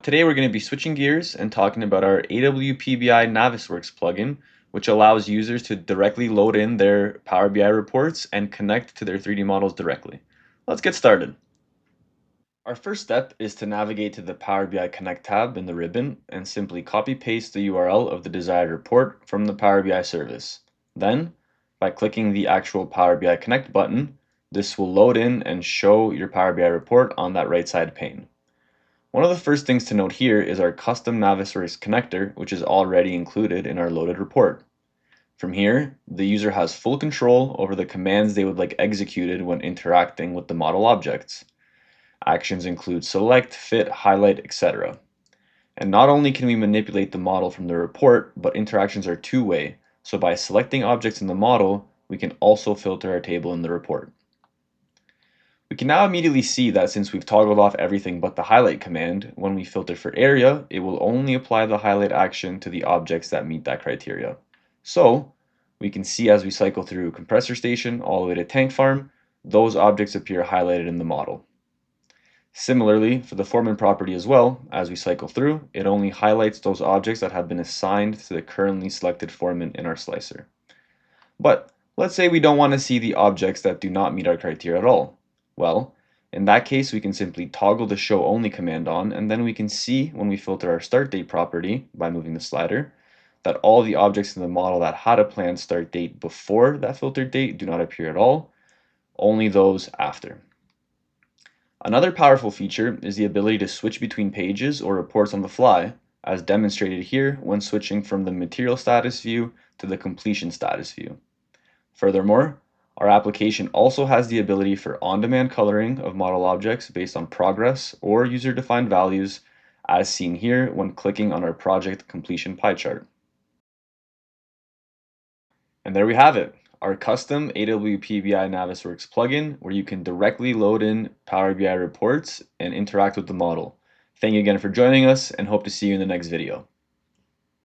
Today we're going to be switching gears and talking about our AWPBI Navisworks plugin, which allows users to directly load in their Power BI reports and connect to their 3D models directly. Let's get started. Our first step is to navigate to the Power BI Connect tab in the ribbon and simply copy paste the URL of the desired report from the Power BI service. Then, by clicking the actual Power BI Connect button, this will load in and show your Power BI report on that right side pane. One of the first things to note here is our custom Navisworks connector, which is already included in our loaded report. From here, the user has full control over the commands they would like executed when interacting with the model objects. Actions include select, fit, highlight, etc. And not only can we manipulate the model from the report, but interactions are two-way, so by selecting objects in the model, we can also filter our table in the report. We can now immediately see that since we've toggled off everything but the highlight command, when we filter for area, it will only apply the highlight action to the objects that meet that criteria. So, we can see as we cycle through compressor station all the way to tank farm, those objects appear highlighted in the model. Similarly, for the foreman property as well, as we cycle through, it only highlights those objects that have been assigned to the currently selected foreman in our slicer. But let's say we don't want to see the objects that do not meet our criteria at all. Well, in that case, we can simply toggle the show only command on, and then we can see when we filter our start date property by moving the slider, that all the objects in the model that had a planned start date before that filtered date do not appear at all, only those after. Another powerful feature is the ability to switch between pages or reports on the fly, as demonstrated here when switching from the material status view to the completion status view. Furthermore, our application also has the ability for on-demand coloring of model objects based on progress or user-defined values, as seen here when clicking on our project completion pie chart. And there we have it, our custom AWPBI Navisworks plugin where you can directly load in Power BI reports and interact with the model. Thank you again for joining us and hope to see you in the next video.